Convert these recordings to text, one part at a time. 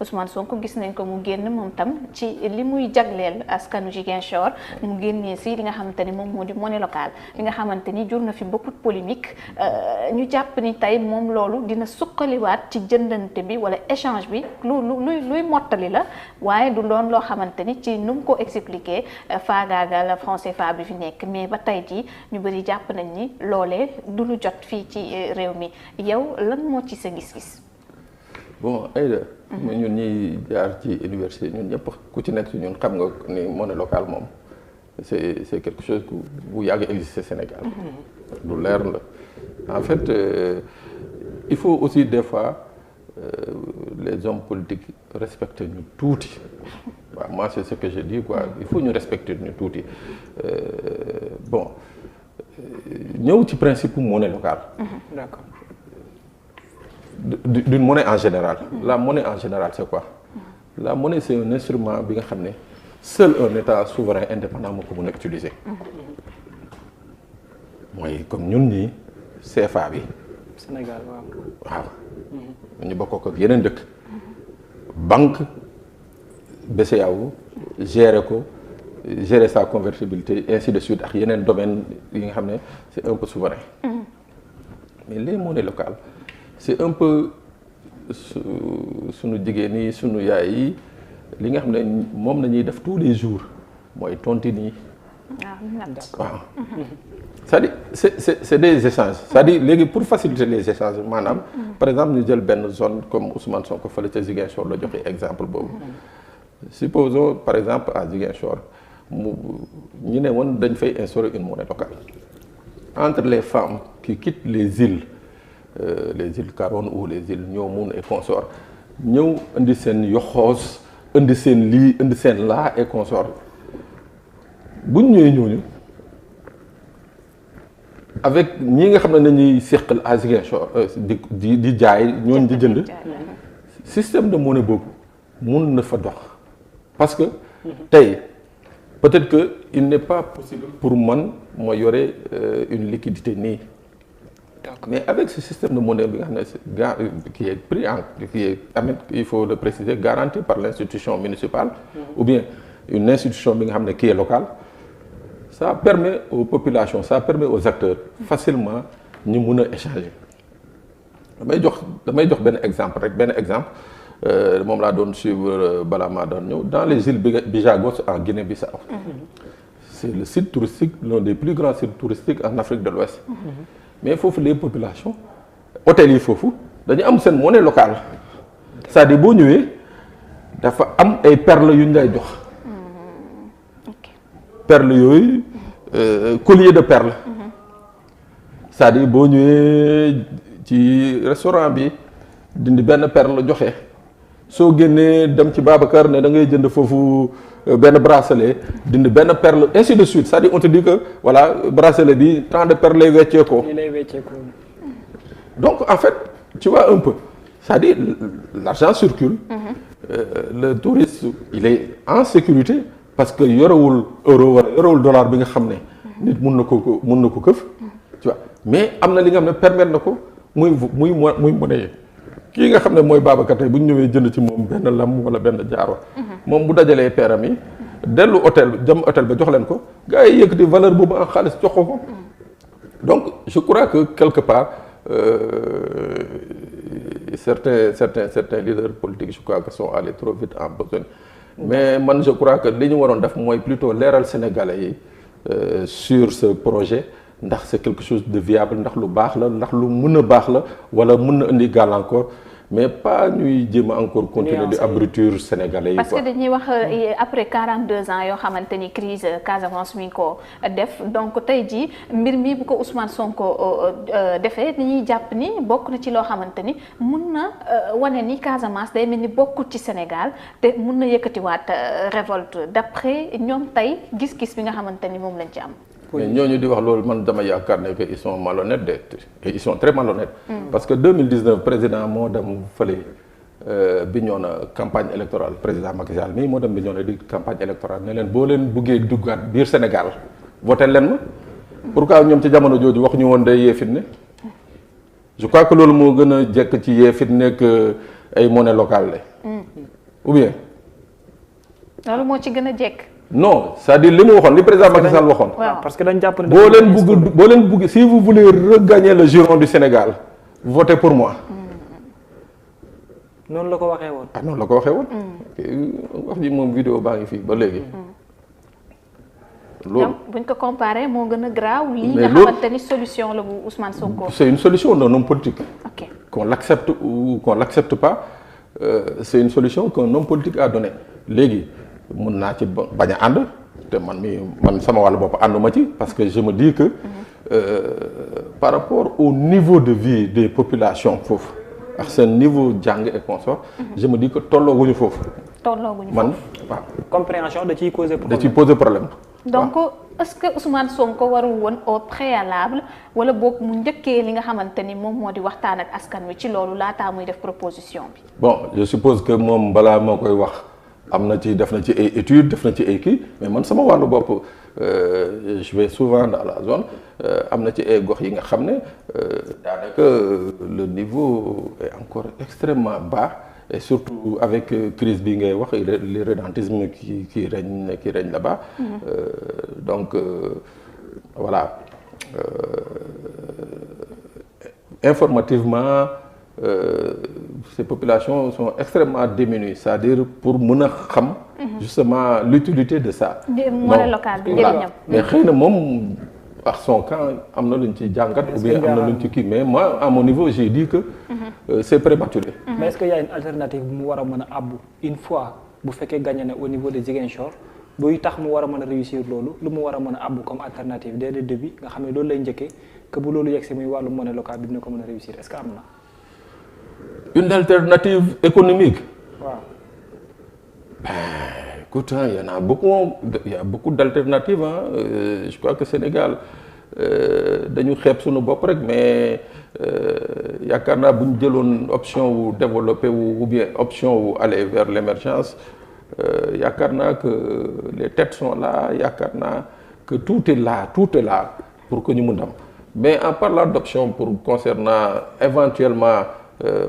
Ousmane Sonko gis nañ ko mu génn moom tam ci li muy jagleel askanu Ziguinchor mu génnee si li nga xamante ni moom moo di monnaie locale li nga xamante ni jur na fi beaucoup de polémique ñu jàpp ni tey moom loolu dina suqaliwaat ci jëndante bi wala échange bi luy mottali la waaye du doon loo xamante ni ci nu mu ko expliqué faagaagal franc CFA bi fi nekk mais ba tey jii ñu bëri jàpp nañ ni loolee du lu jot fii ci réew mi yow lan moo ci sa gis-gis. bon Aïda ñun ñuy jaar ci université ñun ñëpp ku ci nekk ci ñun xam nga ni monnaie locale moom c'est quelque chose bu yàgg exister Sénégal lu leer la en fait il faut aussi des fois les hommes politiques respecter ñu tuuti waaw moi c'est ce que je dis quoi il faut ñu respecter ñu tuuti bon ñëw ci principe monnaie locale. D'accord. D'une monnaie en général. La monnaie en général, c'est quoi? La monnaie, c'est un instrument bi nga xam ne seul un état souverain indépendant moo ko mën a utiliser. mooy comme ñun ñii CFA bi. Sénégal waaw. ñu bokk ak yeneen dëkk. banque BCEAO gérer ko gérer sa convertibilité ainsi de suite ak yeneen domaine yi nga xam ne c'est un peu souverain. mais les monnaies locales. c'est un peu sunu jigéen yi sunu yaay yi li nga xam ne moom la ñuy def tous les jours mooy tontine yi. waaw c'est-à-dire c'est des échanges c'est-à-dire léegi pour faciliter les échanges maanaam par exemple ñu jël benn zone comme Ousmane Sonko fële ca Ziguinchor la joxe exemple boobu. supposons par exemple à Ziguinchor ñu ne woon dañ fay instaurer une monnaie locale entre les femmes qui quittent les îles Caroline ou les îles Niomune et consorts ñëw indi seen yoxoos indi seen lii indi seen laa et consorts buñ ñëwee ñooñu avec ñi nga xam ne nañuy seqal à Ziguinchor di jaay ñooñu di jënd système de monnaie boobu mun na fa dox parce que tey peut-être que il n'est pas possible pour man ma yore une liquidité nii. Mais avec ce système de monnaie qui est pris qui est, il faut le préciser, garanti par l'institution municipale ou bien une institution qui est locale, ça permet aux populations, ça permet aux acteurs facilement de échanger. Je vais donner un exemple. Je la donne suivre Balama dans les îles Bijagos en Guinée-Bissau. C'est le site touristique, l'un des plus grands sites touristiques en Afrique de l'Ouest. Mais il faut que les populations, hôtels il faut dañu am seen monnaie locale c'est-à-dire boo ñëwee dafa am ay perles yu ñu lay jox. perles yooyu collier de perles. c'est-à-dire boo ñëwee ci restaurant bi dindi benn perle joxe soo génnee dem ci Babacar ne da ngay jënd foofu benn bracelet dindi benn perle ainsi de suite c'est-à-dire on te dit que voilà bracelet bi tant de perles lay weccee ko. donc en fait tu vois un peu c'est-à-dire l'argent circule. Le touriste il est en sécurité parce que yorewul euro wala yorewul dollar bi nga xam ne. nit mun na ko këf. tu vois mais am na li nga xam ne permettre na ko muy monnaie kii nga xam ne mooy Babacar tey bu ñu ñëwee jënd ci moom benn lam wala benn jaaro moom bu dajalee peeram yi dellu hôtel ba jox leen ko gars yi yëkkati valeur boobu en xaalis jox ko donc je crois que quelque part certains leaders politiques je crois que sont allés trop vite en besogne mais man je crois que li ñu waroon def mooy plutôt leeral sénégalais yi sur ce projet ndax c'est quelque chose de viable ndax lu baax la ndax lu mën a baax la wala mën na indi gàllankoor mais pas ñuy jéem a encore continuer di abrutir sénégalais yi parce que dañuy wax après 42 ans yoo xamante ni crise Casamance mi ngi ko def donc tey jii mbir mi bu ko Ousmane Sonko defee dañuy jàpp ni bokk na ci loo xamante ni mun na wane ni Casamance day mel ni bokkul ci Sénégal te mun na yëkkatiwaat révolte d'après ñoom tey gis-gis bi nga xamante ni moom lañ ci am. mais ñooñu di wax loolu man dama yaakaar ne que ils sont malhonnêtes et ils sont très malhonnêtes. parce que 2019 président moo dem fële Bignona campagne électorale président Macky Sall mii moo dem Bignona di campagne électorale ne leen boo leen buggee duggaat biir Sénégal voté leen ma. pourquoi ñoom ci jamono jooju wax ñu woon day yee fitne je crois que loolu moo gën a jekk ci yee fitne que ay monnaie locale la. ou bien. loolu moo ci gën a jekk. non c'est-à-dire li mu waxoon li président Macky Sall waxoon. parce que dañ jàpp ne boo leen bugg si vous voulez regagner le giron du Sénégal votez pour moi. noonu la ko waxee woon. ah noonu la ko waxee woon. wax ji moom vidéo baa ngi fii ba léegi. loolu donc buñ ko comparé moo gën a graaw lii mais nga xamante ni solution la bu Ousmane Sonko. c'est une solution d'un homme politique. ok qu'on l'accepte ou qu'on l'accepte pas c'est une solution qu'un homme politique a donné léegi mun naa ci bañ a ànd te man sama wàllu bopp ànduma ci parce que je me dis que par rapport au niveau de vie des populations foofu ak seen niveau jàng et consort je me dis que tollooguñu foofu. tollooguñu man waaw. compréhension da ciy poser problème. da ciy poser problème. donc est-ce que Ousmane Sonko warul woon au préalable wala boog mu njëkkee li nga xamante ni moom moo di waxtaan ak askan wi ci loolu laataa muy def proposition bi. bon je suppose que moom balaa moo koy wax am na ci def na ci ay études def na ci ay kii mais man sama wàllu bopp je vais souvent dans la zone am na ci ay gox yi nga xam ne daanaka le niveau est encore extrêmement bas et surtout avec crise bi ngay wax l'irrédentisme qui règne là-bas. Donc voilà informativement ces populations sont extrêmement démunies c'est-à-dire pour mën a xam justement l'utilité de ça. monnaie locale bi njëriñam. mais xëy na moom par son camp am na luñ ci jàngat ou bien am na luñ ci kii mais moi à mon niveau j'ai dit que c'est prématuré. mais est-ce qu'il y a une alternative bu mu war a mën a àbbu une fois bu fekkee gagné na au niveau de Ziguinchor buy tax mu war a mën a réussir loolu lu mu war a mën a àbbu comme alternative dès le début nga xam ne loolu lay njëkkee que bu loolu yegg si muy wàllu monnaie locale bi dina ko mën a réussir est-ce que am na. Une alternative économique. waaw. Écoute, il y a beaucoup d'alternatives je crois que Sénégal dañu xeeb suñu bopp rek mais yaakaar naa bu ñu jëloon option wu développer ou bien option wu aller vers l'émergence yaakaar naa que les têtes sont là yaakaar naa que tout est là pour que ñu mun am mais en parlant d'option pour concernant éventuellement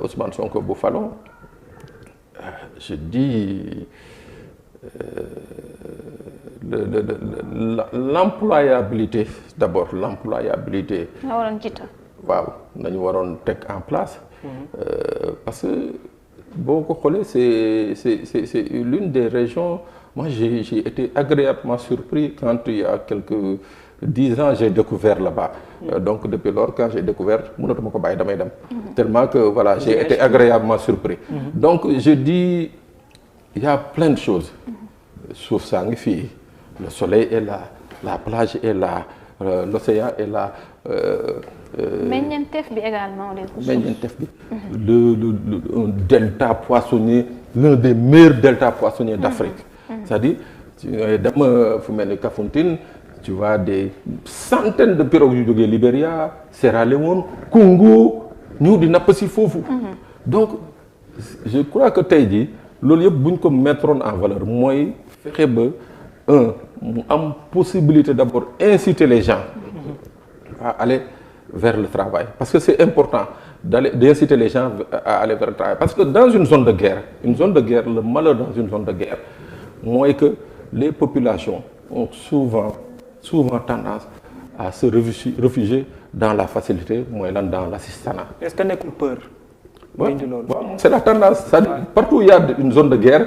Ousmane Sonko bu falon je dis l'employabilité d'abord l'employabilité. nga waroon jiital. waaw nañu waroon teg en place. parce que boo ko xoolee c'est l'une des régions moi j'ai été agréablement surpris quand il y a quelques 10 ans j'ai découvert là-bas. Donc depuis lors quand j'ai découvert mënatuma ko bàyyi damay dem. tellement que voilà j'ai été agréablement surpris. Donc je dis il y a plein de choses. suuf saa ngi fii le soleil est là la plage est là l'océan est là. meññeenteef bi également meññeenteef bi. un delta poissonnier l'un des meilleurs deltas poissonniers d'Afrique. C'est-à-dire dem fu mel ni Kafountine tu vois des centaines de pirogues yu jógee Libéria Sierra Leone Congo ñëw di napp si foofu. Donc je crois que tey jii loolu yëpp bu ñu ko mettre en valeur mooy fexe ba mu am possibilité d'abord inciter les gens à aller vers le travail parce que c'est important d'inciter les gens à aller vers le travail parce que dans une zone de guerre le malheur dans une zone de guerre mooy que les populations ont souvent tendance à se réfugier dans la facilité mooy lan dans l'assistanat. Est-ce que nekkul peur. Ouais. C'est la tendance. Partout où il y a une zone de guerre,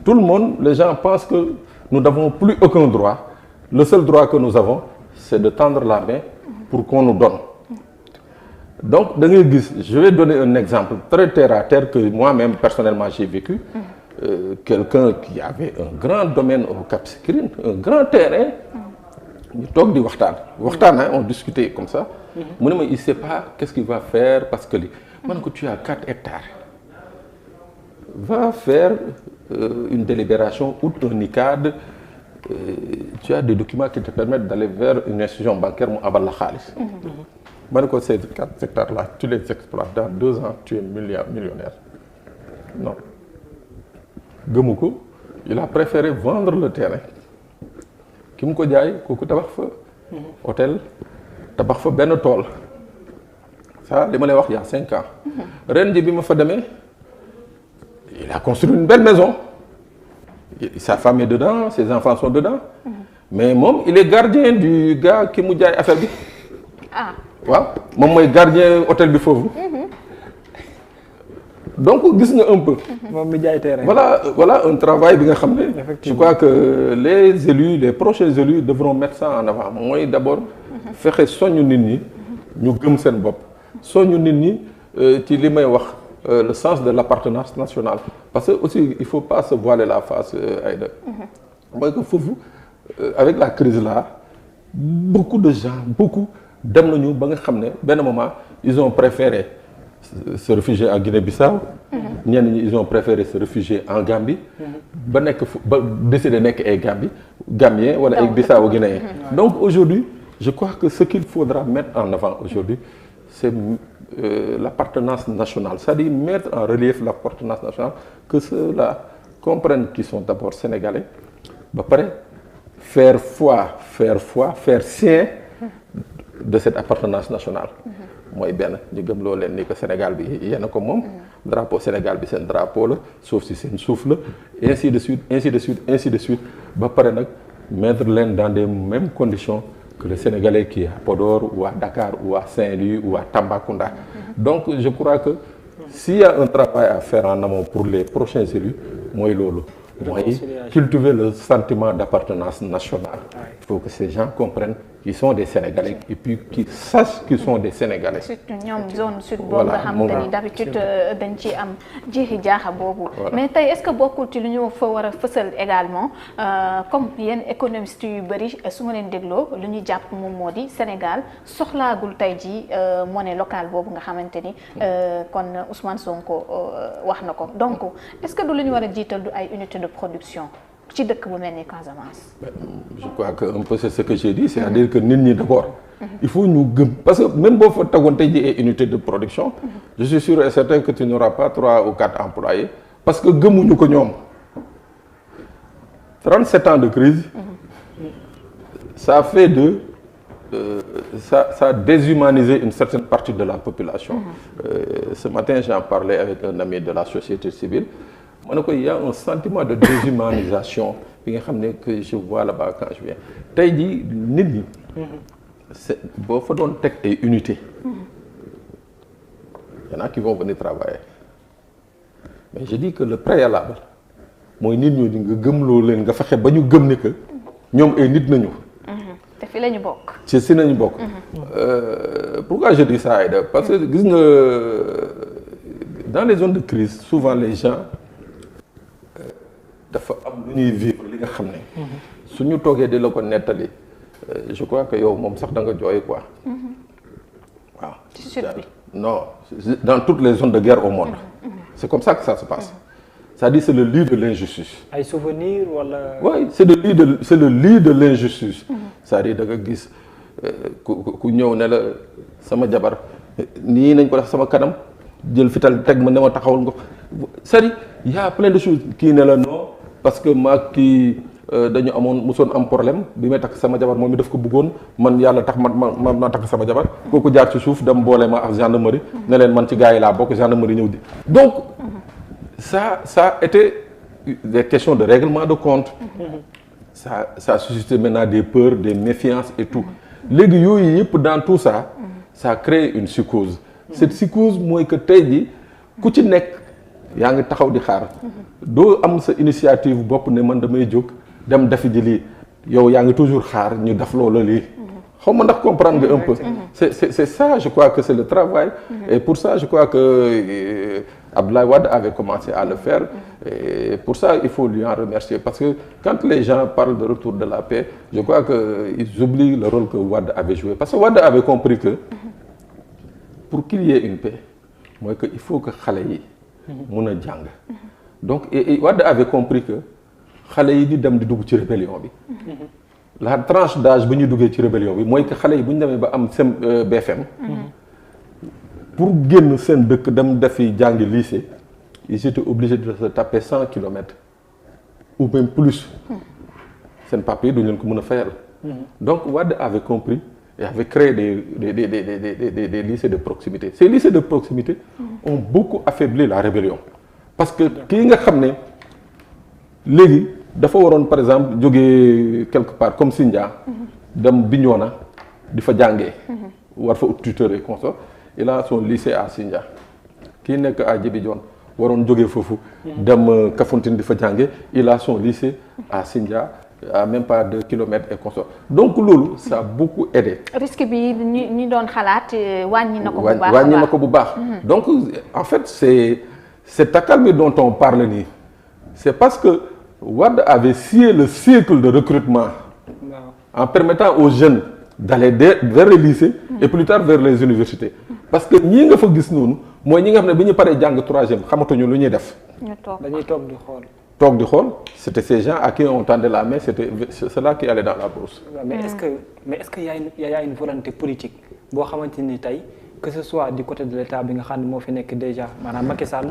tout le monde, les gens pensent que nous n'avons plus aucun droit. Le seul droit que nous avons, c'est de tendre la main pour qu'on nous donne. Donc, je vais donner un exemple très terre à terre que moi-même, personnellement, j'ai vécu. Quelqu'un qui avait un grand domaine au Cap Skirring, un grand terrain, on discutait comme ça. Il ne sait pas qu'est-ce qu'il va faire parce que tu as 4 hectares. Va faire une délibération ou un ICAD. Tu as des documents qui te permettent d'aller vers une institution bancaire mu abal la xaalis. Ces 4 hectares-là, tu les exploites. Dans 2 ans, tu es millionnaire. Non. Gëmuko, il a préféré vendre le terrain. Ki mu ko jaay kooku tabax fa hôtel tabax fa benn tool. Ça li ma lay wax il y a 5 ans. Ren ji bi ma fa demee il a construit une belle maison. Sa femme est dedans, ses enfants sont dedans. Mais moom il est gardien du gars ki mu jaay affaire bi. ah waaw moom mooy gardien hôtel bi foofu. donc gis nga un peu. moom mi jaay terrain. voilà un travail bi nga xam ne. je Effectivement. crois que les élus les prochains élus devront mettre ça en avant mooy d'abord fexe soññu nit ñi ñu gëm seen bopp soññu nit ñi ci li may wax le sens de l'appartenance nationale parce que aussi il faut pas se voiler la face Aïda. mooy que foofu avec la crise là beaucoup de gens dem nañu ba nga xam ne benn moment ils ont préféré se réfugier en Guinée-Bissau. ñenn ñi ils ont préféré se réfugier en Gambie. ba nekk ba décider nekk ay Gambiens wala ay Bissau-Guinéens. donc aujourd'hui je crois que ce qu'il faudra mettre en avant aujourd'hui c'est l'appartenance nationale c'est-à-dire mettre en relief l'appartenance nationale que ceux-là comprennent qu'ils sont d'abord sénégalais ba pare faire sien de cette appartenance nationale. mooy benn ñu gëm loo leen ni que Sénégal bi yéen a ko moom drapeau Sénégal bi seen drapeau la suuf si seen suuf la ainsi de suite ba pare nag mettre leen dans des mêmes conditions que le Sénégalais qui est à Podor ou à Dakar ou à Saint-Louis ou à Tambacounda. donc je crois que s'il y a un travail à faire en amont pour les prochains élus mooy loolu mooy cultiver le sentiment d'appartenance nationale. Il faut que ces gens comprennent qu'ils sont des Sénégalais et puis qu'ils sachent qu'ils sont des Sénégalais. surtout ñoom zone sud boobu nga xam te ni d'habitude dañ ci am jeexi jaaxa boobu. mais tey est-ce que bokkul ci lu ñu fa war a fësal également comme yenn économistes yu bëri su ma leen dégloo lu ñu jàpp moom moo di Sénégal soxlaagul tey jii monnaie locale boobu nga xamante ni kon Ousmane Sonko wax na ko donc est-ce que du lu ñu war a jiital du ay unité de production ci dëkk bu mel ni Casamance. je crois que un peu c'est ce que j'ai dit c'est-à-dire que nit ñi d'abord il faut ñu gëm parce que même boo fa tegoon tey jii ay unité de production je suis sûr et certain que tu n'auras pas 3 ou 4 employés parce que gëmuñu ko ñoom 37 ans de crise ça fait ça a déshumanisé une certaine partie de la population. Ce matin j'en parlais avec un ami de la société civile. ma ne ko il y a un sentiment de déshumanisation bi nga xam ne que je vois là-bas quand je viens tey jii nit ñi c'est boo fa doon teg ay unités y en a qui vont venir travailler mais je dis que le préalable mooy nit ñooñu nga gëmloo leen nga fexe ba ñu gëm ne que ñoom ay nit nañu. te fi la ñu bokk. ci si nañu bokk. Pourquoi je dis ça Aïda parce que gis nga dans les zones de crise souvent les gens dafa am lu ñuy vivre li nga xam ne. suñu toogee di la ko nettali je crois que yow moom sax da nga jooy quoi. waaw. ci sud bi. non dans toutes les zones de guerre au monde. c'est comme ça que ça se passe. c'est-à-dire c'est le lit de l'injustice. ay souvenirs wala. oui c'est le lit de l'injustice. c'est-à-dire da nga gis ku ñëw ne la sama jabar nii nañ ko def sama kanam jël fital teg ma ne ma taxawul nga c'est-à-dire il y a plein de choses kii ne la non parce que maa kii dañu musoon am problème bi may takk sama jabar moom mi daf ko bëggoon man yàlla tax ma takk sama jabar kooku jaar ci suuf dem boole ma ak gendarmerie ne leen man ci gars yi laa bokk gendarmerie ñëw di donc ça a été des questions de règlement de compte. Ça a suscité maintenant des peurs, des méfiances et tout. léegi yooyu yëpp dans tout ça ça crée une psychose. cette psychose mooy que tey jii ku ci nekk yaa ngi taxaw di xaar doo am sa initiative bopp ne man damay jóg dem defi ji lii yow yaa ngi toujours xaar ñu def loola lii. xaw ma ndax comprendre nga un peu. c'est ça je crois que c'est le travail. et pour ça je crois que Abdoulaye Wade avait commencé à le faire. et pour ça il faut lui en remercier parce que quand les gens parlent de retour de la paix je crois que ils oublient le rôle que Wade avait joué parce que Wade avait compris que pour qu'il y ait une paix mooy que il faut que xale yi mun a jàng. donc et Wade avait compris que xale yi di dem di dugg ci rébellion bi. la tranche d'âge ba ñuy duggee ci rébellion bi mooy que xale yi bu ñu demee ba am sem BFM. pour génn seen dëkk dem defi jàngi lycée ils étaient obligés de se taper 100 kilomètres ou même plus. seen papier duñu leen ko mën a fayal. donc Wade avait compris et avait créé des lycées de proximité. Ces lycées de proximité ont beaucoup affaibli la rébellion parce que kii nga xam ne léegi dafa waroon par exemple jógee quelque part comme Sindia dem Bignona di fa jàngee war fa ut tuteur et consort il a son lycée à Sindia. kii nekk à Djibidione waroon jógee foofu dem Kafountine di fa jàngee il a son lycée à Sindia à même pas 2 kilomètres et consort donc loolu ça a beaucoup aidé. risque bi ñi doon xalaat wàññi na ko bu baax wàññi na ko bu baax. donc en fait cette accalmie dont on parle nii c'est parce que Wade avait scié le cycle de recrutement en permettant aux jeunes d'aller vers les lycées et plus tard vers les universités parce que ñii nga fa gis noonu mooy ñi nga xam ne bi ñu paree jàng 3e xamatuñu lu ñuy def. dañuy toog di xool. toog di xool c'était ces gens à qui on tendait la main c'était ceux-là qui allaient dans la bourse. mais est-ce que y a une volonté politique boo xamante ni tey que ce soit du côté de l'État bi nga xam ne moo fi nekk déjà maanaam Macky Sall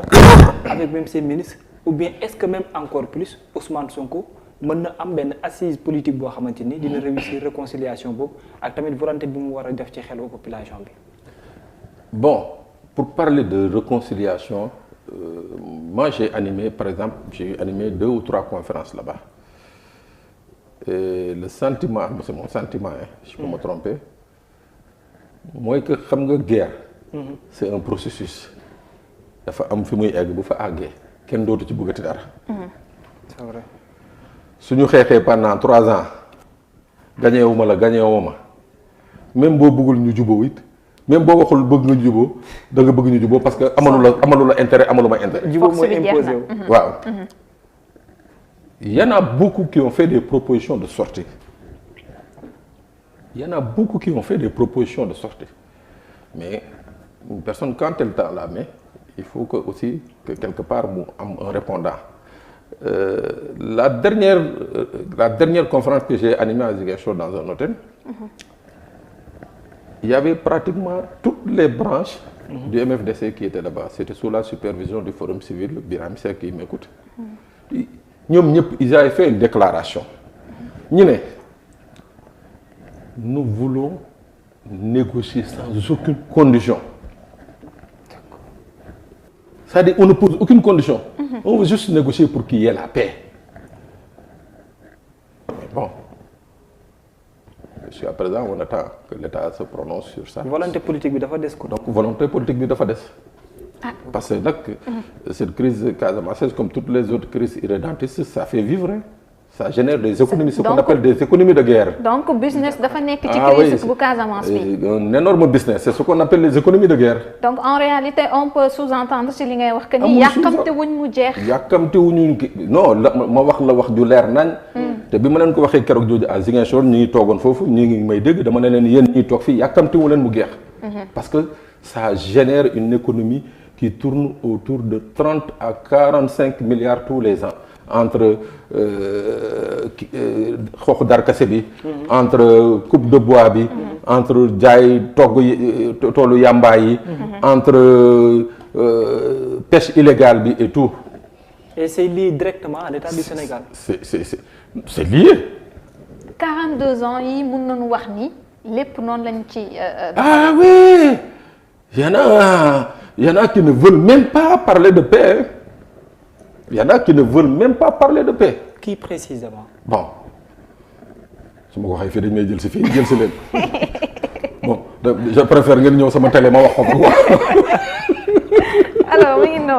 avec même ses ministres ou bien est-ce que même encore plus Ousmane Sonko mën na am benn assise politique boo xamante ni dina réussir réconciliation boobu ak tamit volonté bi mu war a def ci xelu population bi. Bon, pour parler de réconciliation, moi j'ai animé, par exemple, j'ai animé 2 ou 3 conférences là-bas. Et le sentiment, c'est mon sentiment, hein, je peux me tromper, moi que xam nga guerre, c'est un processus. Dafa am fi muy egg bu fa àggee kenn dootu ci bëggati dara. C'est vrai. Suñu xeexee pendant 3 ans gagné wu ma la gagné wu ma même boo bëggul ñu jubóo it. même boo waxul bëgg nga jubóo da nga bëgg ñu jubóo parce que amalu la intérêt amalu ma intérêt. jubóo mooy imposé wu. waaw. Il y en a beaucoup qui ont fait des propositions de sortie. Il y en a beaucoup qui ont fait des propositions de sortie. Mais une personne quand elle tend la main, il faut que aussi que quelque part mu am un répondant. La dernière conférence que j'ai animée à Ziguinchor dans un hôtel. Il y avait pratiquement toutes les branches du MFDC qui étaient là-bas. C'était sous la supervision du Forum civil, Biram Seck qui m'écoute. Ils avaient fait une déclaration. Nous voulons négocier sans aucune condition. C'est-à-dire on ne pose aucune condition. On veut juste négocier pour qu'il y ait la paix. Mais bon. Jusqu'à présent, on attend que l'État se prononce sur ça. Volonté politique bi dafa des ko. Donc volonté politique bi dafa des. Parce que nag cette crise casamançaise comme toutes les autres crises irrédentistes ça fait vivre. Ça génère des économies, ce qu'on appelle des économies de guerre. Donc business dafa nekk ci crise bu Casamance bi. Un énorme business, c'est ce qu'on appelle les économies de guerre. Donc en réalité on peut sous-entendre ci li ngay wax que ni yàkkamte wuñ mu jeex. yàkkamte wuñu non ma wax la wax ju leer nañ. te bi ma leen ko waxee keroog jooju à Ziguinchor ñu ngi toogoon foofu ñu ngi may dégg dama ne leen yéen ñuy toog fii yàkkamte wu leen mu jeex. Parce que ça génère une économie qui tourne autour de 30 à 45 milliards tous les ans. Entre xooxu darkase bi entre coupe de bois bi entre jaay togg toolu yàmbaay yi entre pêche illégale bi et tout. Et c'est lié directement à l'État du Sénégal. C'est lié. 42 ans yi mun nañu wax ni lépp noonu lañ ci. Ah oui, il y en a qui ne veulent même pas parler de paix. Il y en a qui ne veulent même pas parler de paix. Qui précisément? Bon, su ma ko waxee fii dañ may jël si fii jël si leen bon je préfère ngeen ñëw sama télé ma wax ko. Alors mi ngi noonu.